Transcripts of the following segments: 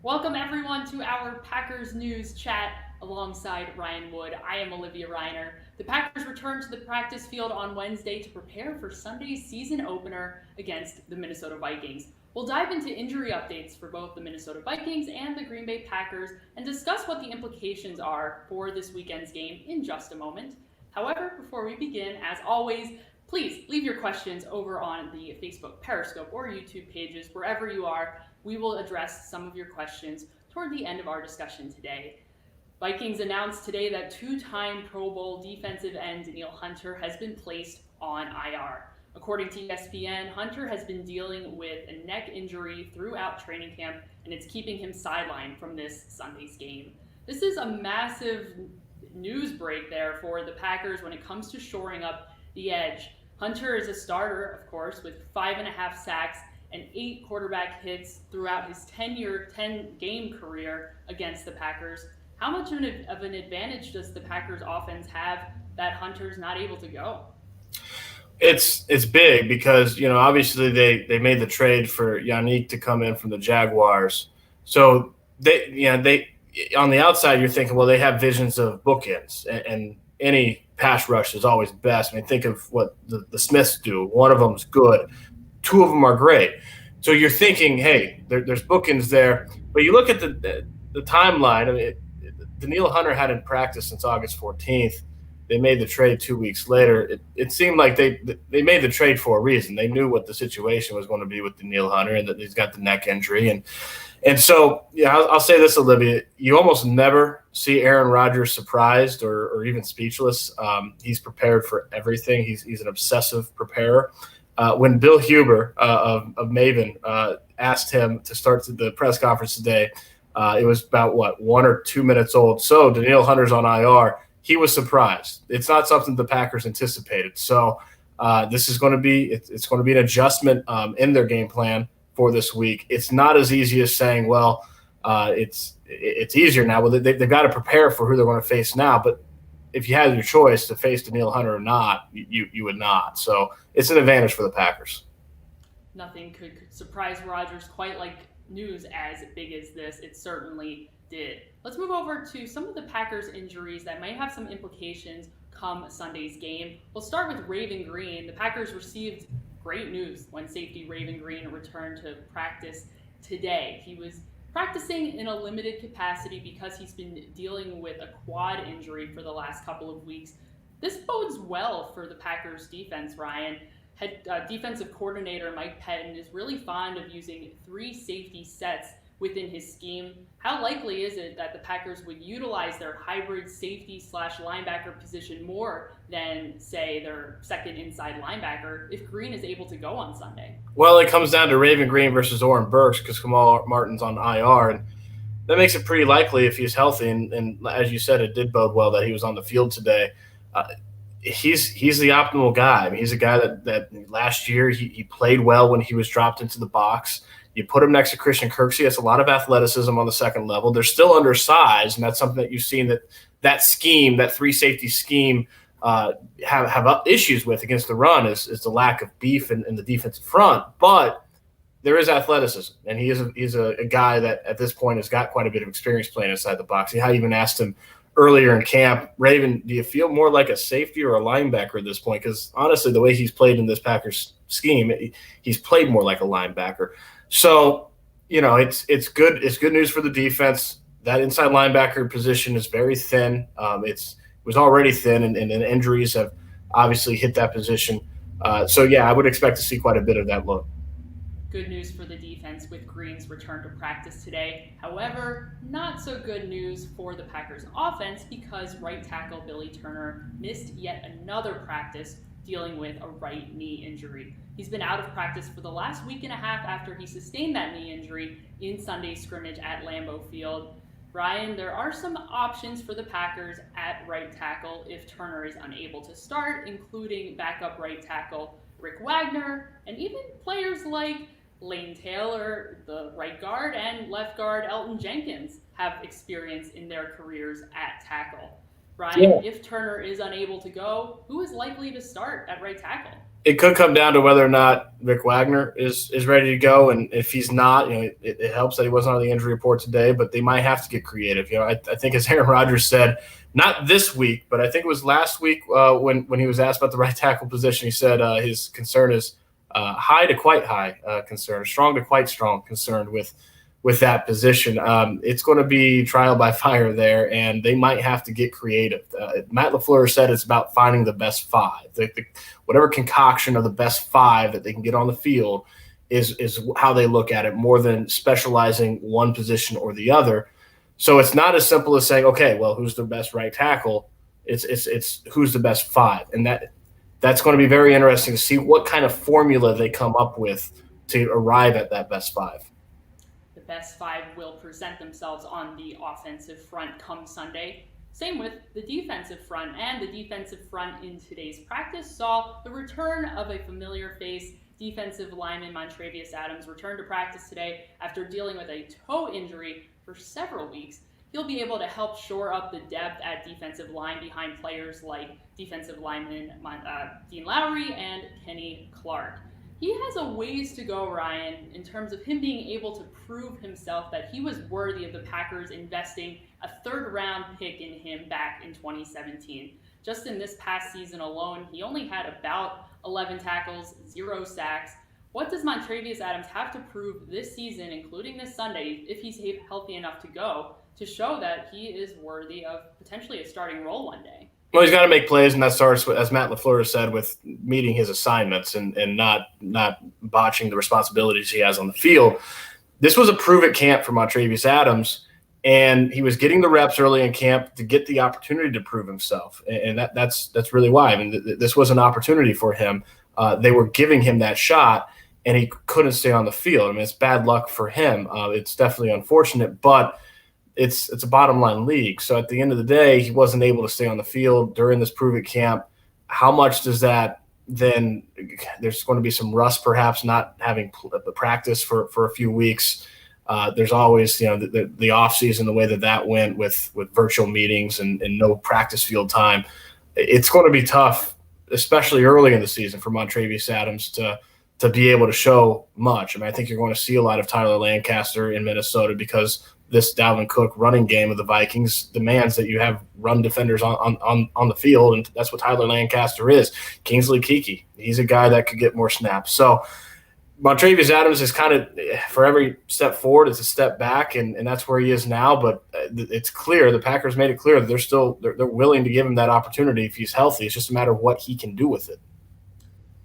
Welcome everyone to our Packers News Chat alongside Ryan Wood. I am Olivia Reiner. The Packers return to the practice field on Wednesday to prepare for Sunday's season opener against the Minnesota Vikings. We'll dive into injury updates for both the Minnesota Vikings and the Green Bay Packers and discuss what the implications are for this weekend's game in just a moment. However, before we begin, as always, please leave your questions over on the Facebook, Periscope, or YouTube pages, wherever you are. We will address some of your questions toward the end of our discussion today. Vikings announced today that two-time Pro Bowl defensive end Danielle Hunter has been placed on IR. According to ESPN, Hunter has been dealing with a neck injury throughout training camp, and it's keeping him sidelined from this Sunday's game. This is a massive news break there for the Packers when it comes to shoring up the edge. Hunter is a starter, of course, with 5.5 sacks and 8 quarterback hits throughout his 10-game career against the Packers. How much of an advantage does the Packers offense have that Hunter's not able to go? It's big because, obviously they made the trade for Yannick to come in from the Jaguars. So they on the outside you're thinking, well, they have visions of bookends, and any pass rush is always best. I mean, think of what the Smiths do. One of them's good. Two of them are great. So you're thinking, hey, there's bookends there. But you look at the timeline. I mean, Danielle Hunter hadn't practiced since August 14th. They made the trade 2 weeks later. It seemed like they made the trade for a reason. They knew what the situation was going to be with Danielle Hunter and that he's got the neck injury. And so, I'll say this, Olivia, you almost never see Aaron Rodgers surprised or even speechless. He's prepared for everything. He's an obsessive preparer. When Bill Huber of Maven asked him to start the press conference today, it was about, 1 or 2 minutes old. So Danielle Hunter's on IR. He was surprised. It's not something the Packers anticipated. So this is going to be it's going to be an adjustment in their game plan for this week. It's not as easy as saying, well, it's easier now. Well, they've got to prepare for who they're going to face now. But if you had your choice to face Danielle Hunter or not, you would not. So it's an advantage for the Packers. Nothing could surprise Rodgers quite like news as big as this. It certainly did. Let's move over to some of the Packers injuries that might have some implications come Sunday's game. We'll start with Raven Green. The Packers received great news when safety Raven Green returned to practice today. He was practicing in a limited capacity because he's been dealing with a quad injury for the last couple of weeks. This bodes well for the Packers defense, Ryan. Defensive coordinator Mike Pettin is really fond of using 3 safety sets within his scheme. How likely is it that the Packers would utilize their hybrid safety/linebacker position more than, say, their second inside linebacker if Green is able to go on Sunday? Well, it comes down to Raven Green versus Oren Burks because Kamal Martin's on IR, and that makes it pretty likely if he's healthy. And as you said, it did bode well that he was on the field today. He's the optimal guy. I mean, he's a guy that last year he played well when he was dropped into the box. You put him next to Christian Kirksey. Has a lot of athleticism on the second level. They're still undersized, and that's something that you've seen that scheme, that 3 safety scheme, have issues with against the run is the lack of beef in the defensive front. But there is athleticism, and he's a guy that at this point has got quite a bit of experience playing inside the box. I even asked him earlier in camp, Raven, do you feel more like a safety or a linebacker at this point? Because honestly, the way he's played in this Packers scheme, he's played more like a linebacker. So, it's good. It's good news for the defense. That inside linebacker position is very thin. It was already thin, and injuries have obviously hit that position. I would expect to see quite a bit of that look. Good news for the defense with Green's return to practice today. However, not so good news for the Packers offense because right tackle Billy Turner missed yet another practice dealing with a right knee injury. He's been out of practice for the last week and a half after he sustained that knee injury in Sunday's scrimmage at Lambeau Field. Ryan, there are some options for the Packers at right tackle if Turner is unable to start, including backup right tackle Rick Wagner, and even players like Lane Taylor, the right guard, and left guard Elton Jenkins have experience in their careers at tackle. Ryan, if Turner is unable to go, who is likely to start at right tackle? It could come down to whether or not Vic Wagner is ready to go, and if he's not, it helps that he wasn't on the injury report today. But they might have to get creative. I think as Aaron Rodgers said, not this week, but I think it was last week when he was asked about the right tackle position, he said his concern is high to quite high concern, strong to quite strong concern with that position. It's going to be trial by fire there, and they might have to get creative. Matt LaFleur said it's about finding the best five. Whatever concoction of the best five that they can get on the field is how they look at it, more than specializing one position or the other. So it's not as simple as saying, okay, well, who's the best right tackle? It's who's the best five, and that's going to be very interesting to see what kind of formula they come up with to arrive at that best five. The best five will present themselves on the offensive front come Sunday. Same with the defensive front, and the defensive front in today's practice saw the return of a familiar face. Defensive lineman Montravius Adams returned to practice today after dealing with a toe injury for several weeks. He'll be able to help shore up the depth at defensive line behind players like defensive lineman Dean Lowry and Kenny Clark. He has a ways to go, Ryan, in terms of him being able to prove himself that he was worthy of the Packers investing a third-round pick in him back in 2017. Just in this past season alone, he only had about 11 tackles, 0 sacks. What does Montravius Adams have to prove this season, including this Sunday, if he's healthy enough to go, to show that he is worthy of potentially a starting role one day? Well, he's got to make plays, and that starts with, as Matt LaFleur said, with meeting his assignments and not botching the responsibilities he has on the field. This was a prove-it camp for Montravius Adams, and he was getting the reps early in camp to get the opportunity to prove himself, and that's really why. I mean, this was an opportunity for him. They were giving him that shot, and he couldn't stay on the field. I mean, it's bad luck for him. It's definitely unfortunate, but it's a bottom line league. So at the end of the day, he wasn't able to stay on the field during this prove-it camp. How much does that then – there's going to be some rust perhaps not having the practice for a few weeks. There's always, the offseason, the way that went with virtual meetings and no practice field time. It's going to be tough, especially early in the season, for Montravius Adams to be able to show much. I mean, I think you're going to see a lot of Tyler Lancaster in Minnesota because this Dalvin Cook running game of the Vikings demands that you have run defenders on the field, and that's what Tyler Lancaster is. Kingsley Keke, he's a guy that could get more snaps. So Montravius Adams is kind of, for every step forward, it's a step back, and that's where he is now. But it's clear, the Packers made it clear that they're willing to give him that opportunity if he's healthy. It's just a matter of what he can do with it.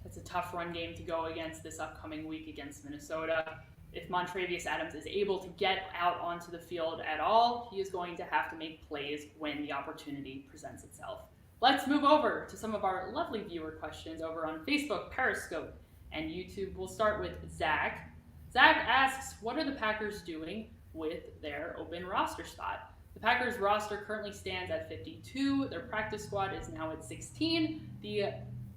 That's a tough run game to go against this upcoming week against Minnesota. If Montravius Adams is able to get out onto the field at all, he is going to have to make plays when the opportunity presents itself. Let's move over to some of our lovely viewer questions over on Facebook, Periscope, and YouTube. We'll start with Zach. Zach asks, what are the Packers doing with their open roster spot? The Packers roster currently stands at 52. Their practice squad is now at 16. The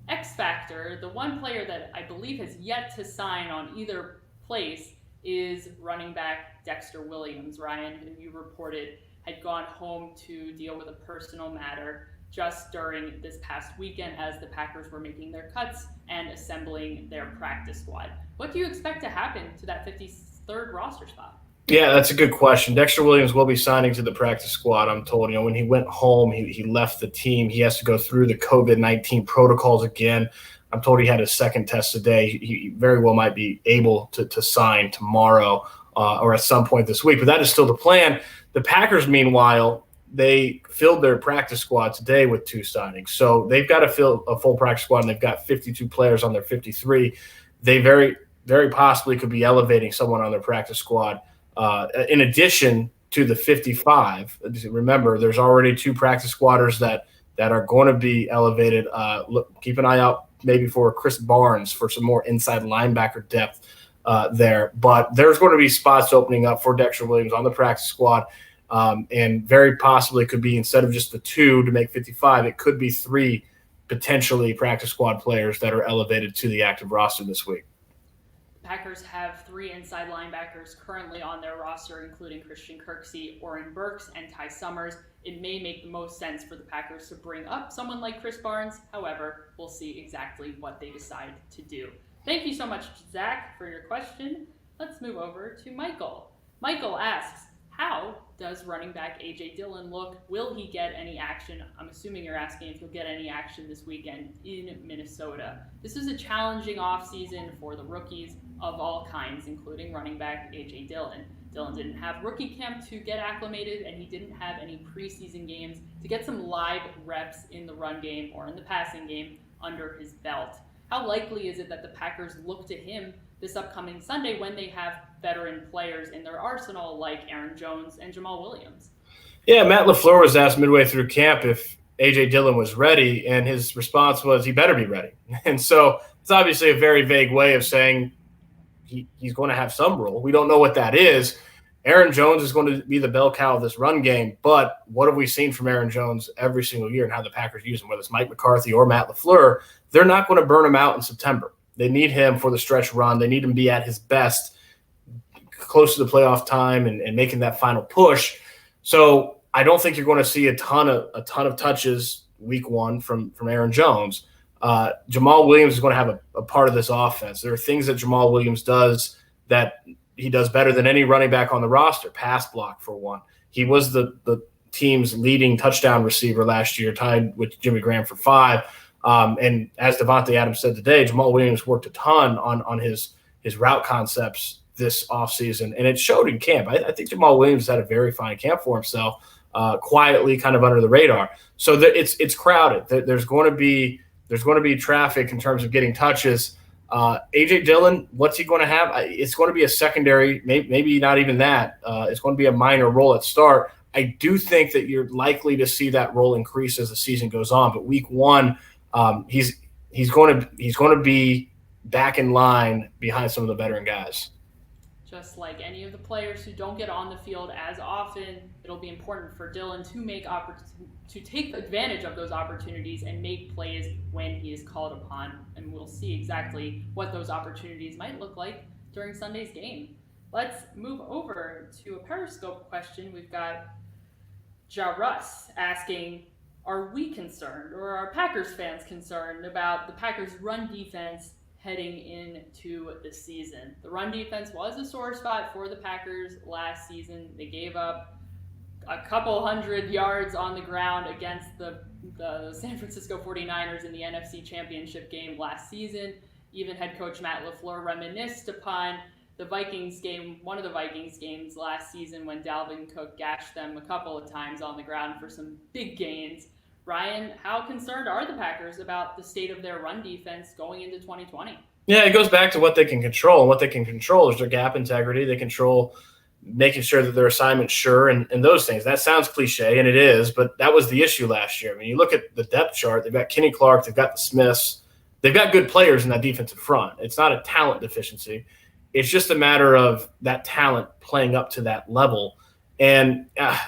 X factor, the one player that I believe has yet to sign on either place, is running back Dexter Williams. Ryan, who you reported had gone home to deal with a personal matter just during this past weekend as the Packers were making their cuts and assembling their practice squad. What do you expect to happen to that 53rd roster spot? Yeah, that's a good question. Dexter Williams will be signing to the practice squad, I'm told. When he went home, he left the team. He has to go through the COVID-19 protocols again. I'm told he had his second test today. He very well might be able to sign tomorrow or at some point this week, but that is still the plan. The Packers, meanwhile, they filled their practice squad today with 2 signings. So they've got to fill a full practice squad, and they've got 52 players on their 53. They very, very possibly could be elevating someone on their practice squad in addition to the 55. Remember, there's already 2 practice squatters that are going to be elevated. Keep an eye out maybe for Chris Barnes for some more inside linebacker depth there. But there's going to be spots opening up for Dexter Williams on the practice squad, and very possibly could be, instead of just the 2 to make 55, it could be 3 potentially practice squad players that are elevated to the active roster this week. Packers have 3 inside linebackers currently on their roster, including Christian Kirksey, Oren Burks, and Ty Summers. It may make the most sense for the Packers to bring up someone like Chris Barnes. However, we'll see exactly what they decide to do. Thank you so much, Zach, for your question. Let's move over to Michael. Michael asks, how does running back A.J. Dillon look? Will he get any action? I'm assuming you're asking if he'll get any action this weekend in Minnesota. This is a challenging offseason for the rookies of all kinds, including running back A.J. Dillon. Dillon didn't have rookie camp to get acclimated, and he didn't have any preseason games to get some live reps in the run game or in the passing game under his belt. How likely is it that the Packers look to him this upcoming Sunday when they have veteran players in their arsenal like Aaron Jones and Jamal Williams? Yeah, Matt LaFleur was asked midway through camp if A.J. Dillon was ready, and his response was he better be ready. And so it's obviously a very vague way of saying he's going to have some role. We don't know what that is. Aaron Jones is going to be the bell cow of this run game, but what have we seen from Aaron Jones every single year and how the Packers use him, whether it's Mike McCarthy or Matt LaFleur? They're not going to burn him out in September. They need him for the stretch run. They need him to be at his best, close to the playoff time and making that final push. So I don't think you're going to see a ton of touches week one from Aaron Jones. Jamal Williams is going to have a part of this offense. There are things that Jamal Williams does that he does better than any running back on the roster. Pass block, for one. He was the team's leading touchdown receiver last year, tied with Jimmy Graham for 5. And as Devontae Adams said today, Jamal Williams worked a ton on his route concepts this offseason, and it showed in camp. I think Jamal Williams had a very fine camp for himself, quietly, kind of under the radar. So it's crowded. There's going to be traffic in terms of getting touches. A.J. Dillon, what's he going to have? It's going to be a secondary, maybe not even that. It's going to be a minor role at start. I do think that you're likely to see that role increase as the season goes on. But week one, he's going to be back in line behind some of the veteran guys. Just like any of the players who don't get on the field as often, it'll be important for Dillon to take advantage of those opportunities and make plays when he is called upon. And we'll see exactly what those opportunities might look like during Sunday's game. Let's move over to a Periscope question. We've got Ja Russ asking, are we concerned, or are Packers fans concerned about the Packers' run defense heading into the season? The run defense was a sore spot for the Packers last season. They gave up a couple hundred yards on the ground against the San Francisco 49ers in the NFC Championship game last season. Even head coach Matt LaFleur reminisced upon the Vikings game, one of the Vikings games last season when Dalvin Cook gashed them a couple of times on the ground for some big gains. Ryan, how concerned are the Packers about the state of their run defense going into 2020? Yeah, it goes back to what they can control. And what they can control is their gap integrity. They control making sure that their assignment's sure and those things. That sounds cliche, and it is, but that was the issue last year. I mean, you look at the depth chart, they've got Kenny Clark, they've got the Smiths. They've got good players in that defensive front. It's not a talent deficiency. It's just a matter of that talent playing up to that level. And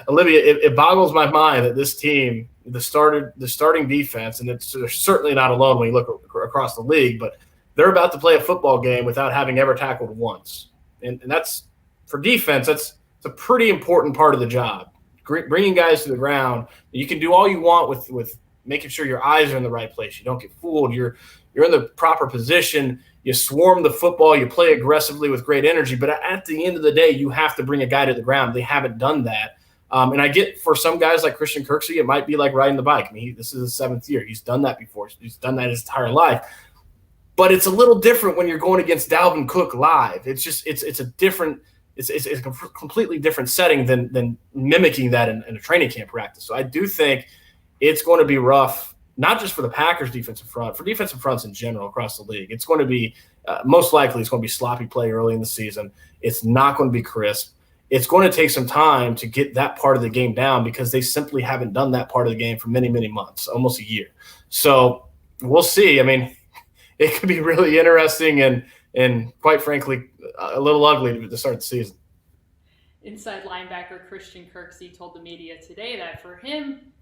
Olivia, it boggles my mind that this team, the starting defense, and they're certainly not alone when you look across the league, but they're about to play a football game without having ever tackled once. And that's, for defense, it's a pretty important part of the job. Bringing guys to the ground, you can do all you want with making sure your eyes are in the right place. You don't get fooled. You're in the proper position. You swarm the football. You play aggressively with great energy. But at the end of the day, you have to bring a guy to the ground. They haven't done that. And I get, for some guys like Christian Kirksey, it might be like riding the bike. I mean, this is his 7th year. He's done that before. He's done that his entire life. But it's a little different when you're going against Dalvin Cook live. It's just it's a different it's a completely different setting than mimicking that in a training camp practice. So I do think it's going to be rough, not just for the Packers defensive front, for defensive fronts in general across the league. It's going to be most likely it's going to be sloppy play early in the season. It's not going to be crisp. It's going to take some time to get that part of the game down because they simply haven't done that part of the game for many, many months, almost a year. So we'll see. I mean, it could be really interesting and quite frankly, a little ugly to start the season. Inside linebacker Christian Kirksey told the media today that for him,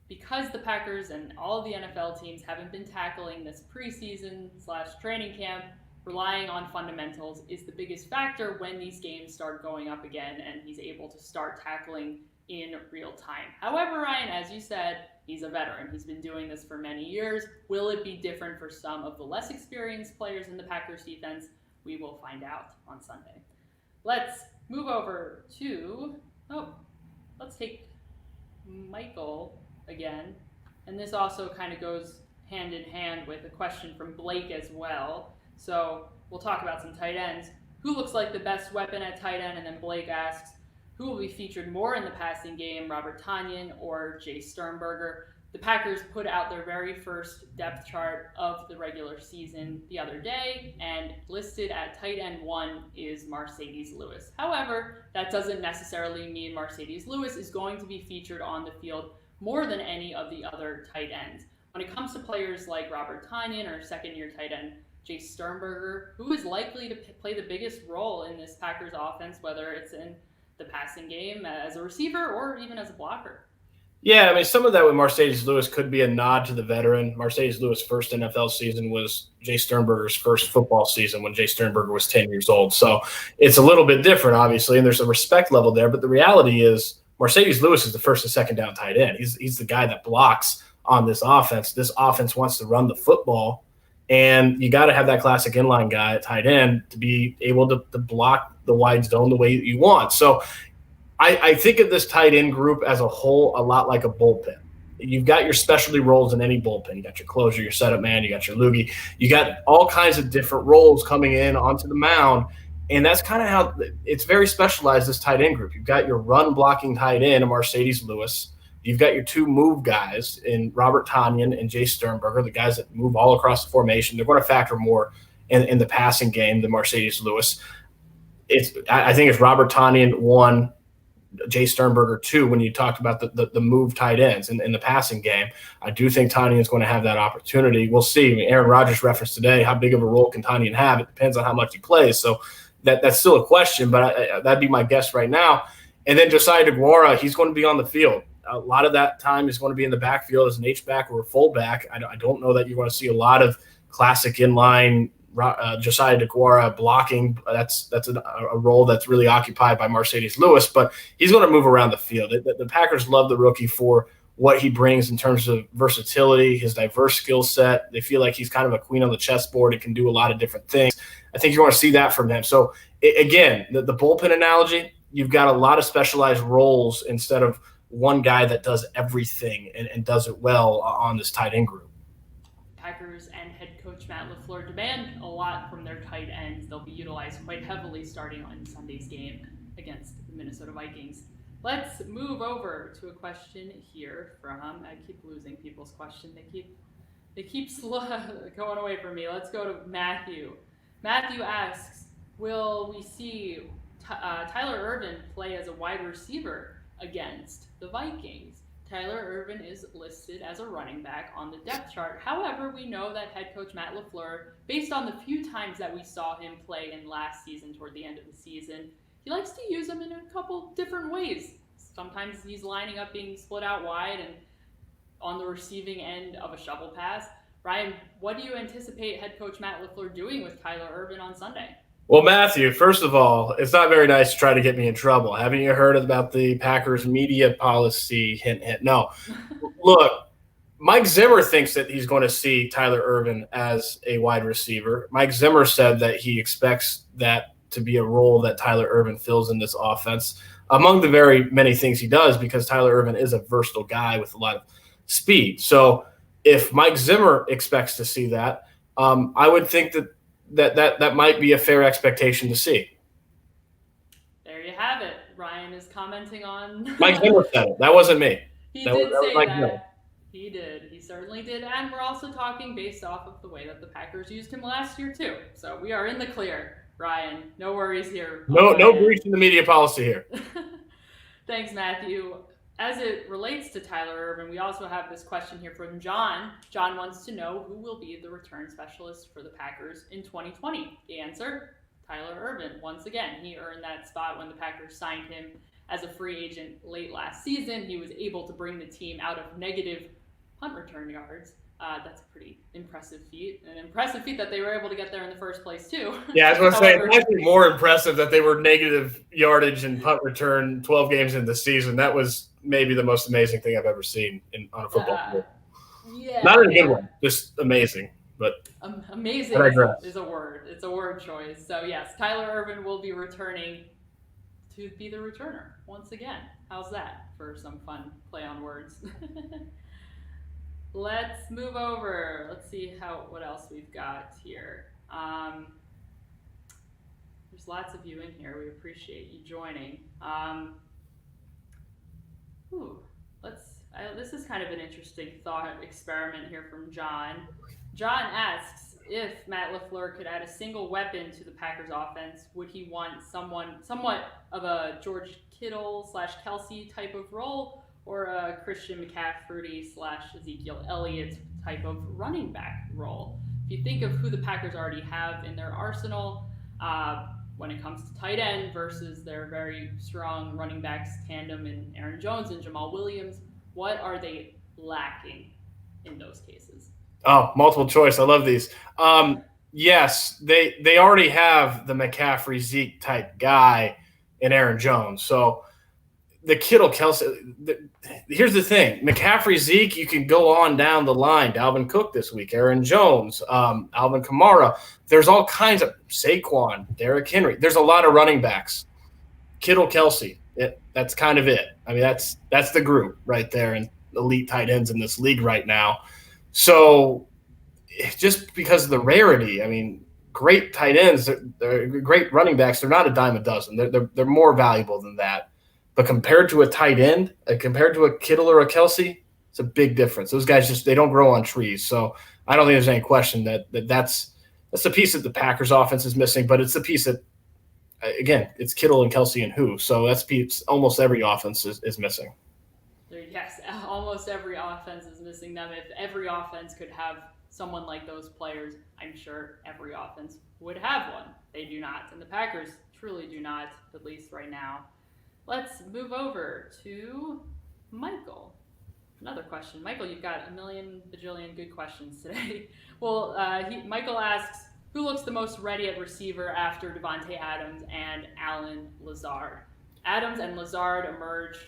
because the Packers and all of the NFL teams haven't been tackling this preseason / training camp, relying on fundamentals is the biggest factor when these games start going up again and he's able to start tackling in real time. However, Ryan, as you said, he's a veteran. He's been doing this for many years. Will it be different for some of the less experienced players in the Packers defense? We will find out on Sunday. Let's move over to, let's take Michael again. And this also kind of goes hand in hand with a question from Blake as well. So we'll talk about some tight ends. Who looks like the best weapon at tight end? And then Blake asks, who will be featured more in the passing game, Robert Tonyan or Jay Sternberger? The Packers put out their very first depth chart of the regular season the other day, and listed at tight end 1 is Marcedes Lewis. However, that doesn't necessarily mean Marcedes Lewis is going to be featured on the field more than any of the other tight ends. When it comes to players like Robert Tonyan or second-year tight end Jay Sternberger, who is likely to play the biggest role in this Packers offense, whether it's in the passing game as a receiver or even as a blocker? Yeah, I mean, some of that with Marcedes Lewis could be a nod to the veteran. Marcedes Lewis' first NFL season was Jay Sternberger's first football season when Jay Sternberger was 10 years old. So it's a little bit different, obviously, and there's a respect level there. But the reality is Marcedes Lewis is the first and second down tight end. He's the guy that blocks on this offense. This offense wants to run the football, and you got to have that classic inline guy at tight end to be able to block the wide zone the way you want. So I think of this tight end group as a whole a lot like a bullpen. You've got your specialty roles in any bullpen. You got your closer, your setup man, you got your loogie. You got all kinds of different roles coming in onto the mound, and that's kind of how it's very specialized, this tight end group. You've got your run-blocking tight end, Marcedes Lewis. You've got your two move guys in Robert Tonyan and Jay Sternberger, the guys that move all across the formation. They're going to factor more in the passing game than Marcedes Lewis. I think it's Robert Tonyan 1, Jay Sternberger 2 when you talked about the move tight ends in the passing game. I do think Tonyan is going to have that opportunity. We'll see. I mean, Aaron Rodgers referenced today, how big of a role can Tonyan have? It depends on how much he plays. So that's still a question, but that'd be my guess right now. And then Josiah DeGuara, he's going to be on the field. A lot of that time is going to be in the backfield as an H-back or a fullback. I don't know that you're going to see a lot of classic inline Josiah DeGuara blocking. That's a role that's really occupied by Marcedes Lewis, but he's going to move around the field. The Packers love the rookie for what he brings in terms of versatility, his diverse skill set. They feel like he's kind of a queen on the chessboard and can do a lot of different things. I think you're going to see that from him. So, again, the bullpen analogy, you've got a lot of specialized roles instead of one guy that does everything and does it well on this tight end group. Packers and head coach Matt LaFleur demand a lot from their tight ends. They'll be utilized quite heavily starting on Sunday's game against the Minnesota Vikings. Let's move over to a question here from, I keep losing people's question. They keep going away from me. Let's go to Matthew. Matthew asks, will we see Tyler Irvin play as a wide receiver against the Vikings? Tyler Irvin is listed as a running back on the depth chart. However, we know that head coach Matt LaFleur, based on the few times that we saw him play in last season toward the end of the season, he likes to use him in a couple different ways. Sometimes he's lining up being split out wide and on the receiving end of a shovel pass. Ryan, what do you anticipate head coach Matt LaFleur doing with Tyler Irvin on Sunday? Well, Matthew, first of all, it's not very nice to try to get me in trouble. Haven't you heard about the Packers media policy? Hint, hint. No. Look, Mike Zimmer thinks that he's going to see Tyler Irvin as a wide receiver. Mike Zimmer said that he expects that to be a role that Tyler Irvin fills in this offense, among the very many things he does, because Tyler Irvin is a versatile guy with a lot of speed. So if Mike Zimmer expects to see that, I would think that might be a fair expectation to see. There you have it. Ryan is commenting on. Mike Zimmer said it. That wasn't me. He did say that. He did. He certainly did. And we're also talking based off of the way that the Packers used him last year too. So we are in the clear, Ryan. No worries here. No breach in the media policy here. Thanks, Matthew. As it relates to Tyler Irvin, we also have this question here from John. John wants to know who will be the return specialist for the Packers in 2020. The answer, Tyler Irvin. Once again, he earned that spot when the Packers signed him as a free agent late last season. He was able to bring the team out of negative punt return yards That's a pretty impressive feat. An impressive feat that they were able to get there in the first place, too. Yeah, I was going to say, it's actually more impressive that they were negative yardage and punt return 12 games into the season. That was maybe the most amazing thing I've ever seen on a football field. Yeah. Not in a good one, just amazing. But amazing is a word. It's a word choice. So, yes, Tyler Irvin will be returning to be the returner once again. How's that for some fun play on words? Let's move over. Let's see what else we've got here. There's lots of you in here. We appreciate you joining. This is kind of an interesting thought experiment here from John. John asks if Matt LaFleur could add a single weapon to the Packers offense, would he want somewhat of a George Kittle / Kelsey type of role, or a Christian McCaffrey / Ezekiel Elliott type of running back role? If you think of who the Packers already have in their arsenal, when it comes to tight end versus their very strong running backs tandem in Aaron Jones and Jamal Williams, what are they lacking in those cases? Oh, multiple choice. I love these. Yes, they already have the McCaffrey Zeke type guy in Aaron Jones. So the Kittle Kelsey. Here's the thing: McCaffrey Zeke, you can go on down the line. Dalvin Cook this week, Aaron Jones, Alvin Kamara. There's all kinds of Saquon, Derrick Henry. There's a lot of running backs. Kittle Kelsey. That's kind of it. I mean, that's the group right there, and elite tight ends in this league right now. So just because of the rarity, I mean, great tight ends, they're great running backs. They're not a dime a dozen. They're more valuable than that. But compared to a tight end, compared to a Kittle or a Kelsey, it's a big difference. Those guys they don't grow on trees. So I don't think there's any question that's the piece that the Packers offense is missing. But it's the piece that, again, it's Kittle and Kelsey and who. So that's almost every offense is missing. Yes, almost every offense is missing them. If every offense could have someone like those players, I'm sure every offense would have one. They do not, and the Packers truly do not, at least right now. Let's move over to Michael. Another question. Michael, you've got a million bajillion good questions today. Well, Michael asks, who looks the most ready at receiver after Davante Adams and Allen Lazard? Adams and Lazard emerged,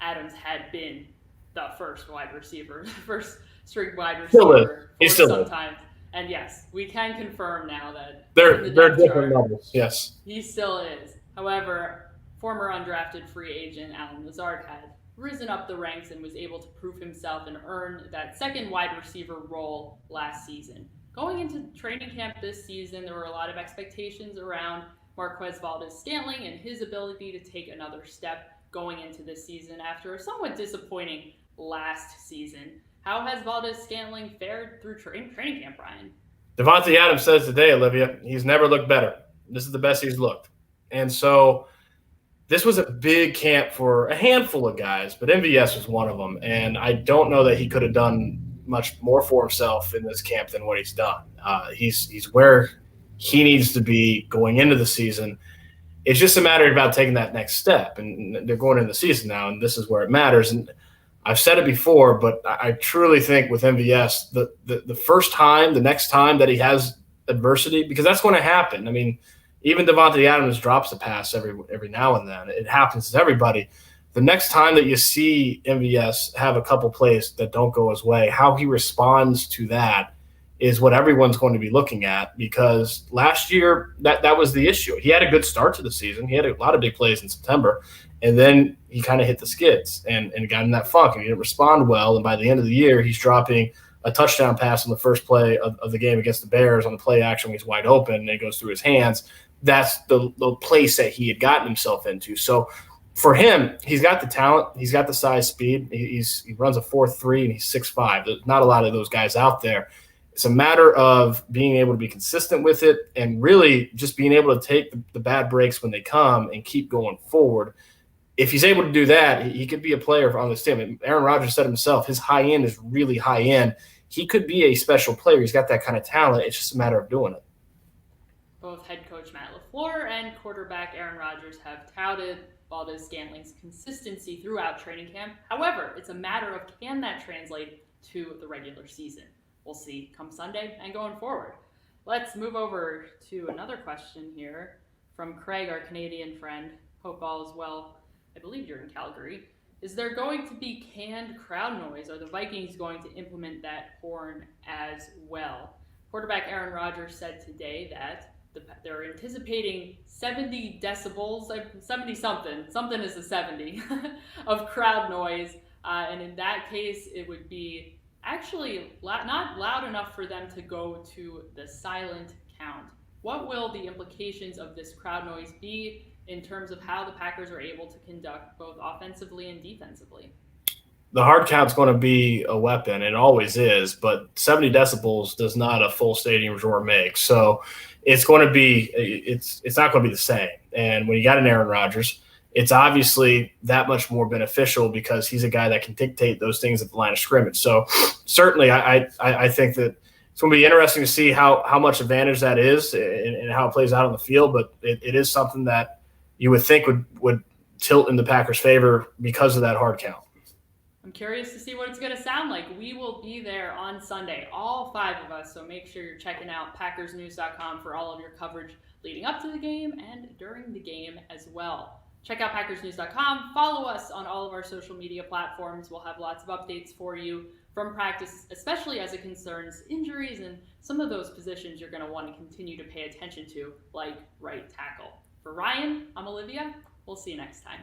Adams had been the first wide receiver, the first string wide receiver for some time. And yes, we can confirm now that they're different levels. Yes, he still is. However, former undrafted free agent Allen Lazard had risen up the ranks and was able to prove himself and earn that second wide receiver role last season. Going into training camp this season, there were a lot of expectations around Marquez Valdes-Scantling and his ability to take another step going into this season after a somewhat disappointing last season. How has Valdes-Scantling fared through training camp, Brian? Davante Adams says today, Olivia, he's never looked better. This is the best he's looked. And so this was a big camp for a handful of guys, but MVS was one of them. And I don't know that he could have done much more for himself in this camp than what he's done. He's where he needs to be going into the season. It's just a matter about taking that next step, and they're going into the season now, and this is where it matters. And I've said it before, but I truly think with MVS, the first time, the next time that he has adversity, because that's going to happen. I mean, even Davante Adams drops a pass every now and then. It happens to everybody. The next time that you see MVS have a couple plays that don't go his way, how he responds to that is what everyone's going to be looking at, because last year that was the issue. He had a good start to the season. He had a lot of big plays in September, and then he kind of hit the skids and got in that funk, and he didn't respond well. And by the end of the year, he's dropping a touchdown pass on the first play of the game against the Bears on the play action when he's wide open and it goes through his hands. That's the place that he had gotten himself into. So for him, he's got the talent. He's got the size, speed. He runs a 4.3 and he's 6'5". There's not a lot of those guys out there. It's a matter of being able to be consistent with it and really just being able to take the bad breaks when they come and keep going forward. If he's able to do that, he could be a player on this team. And Aaron Rodgers said himself, his high end is really high end. He could be a special player. He's got that kind of talent. It's just a matter of doing it. Both head coach Matt LaFleur and quarterback Aaron Rodgers have touted Valdes-Scantling's consistency throughout training camp. However, it's a matter of can that translate to the regular season. we'll see come Sunday and going forward. Let's move over to another question here from Craig, our Canadian friend. Hope all is well. I believe you're in Calgary. Is there going to be canned crowd noise? Are the Vikings going to implement that horn as well? Quarterback Aaron Rodgers said today that they're anticipating 70 decibels, 70 something is a 70, of crowd noise. And in that case, it would be actually not loud enough for them to go to the silent count. What will the implications of this crowd noise be in terms of how the Packers are able to conduct both offensively and defensively? The hard count's going to be a weapon. It always is, but 70 decibels does not a full stadium roar make. So it's going to be it's not going to be the same. And when you got an Aaron Rodgers, it's obviously that much more beneficial because he's a guy that can dictate those things at the line of scrimmage. So certainly I think that it's going to be interesting to see how much advantage that is and how it plays out on the field. But it is something that you would think would tilt in the Packers' favor because of that hard count. I'm curious to see what it's going to sound like. We will be there on Sunday, all 5 of us, so make sure you're checking out PackersNews.com for all of your coverage leading up to the game and during the game as well. Check out PackersNews.com. Follow us on all of our social media platforms. We'll have lots of updates for you from practice, especially as it concerns injuries and some of those positions you're going to want to continue to pay attention to, like right tackle. For Ryan, I'm Olivia. We'll see you next time.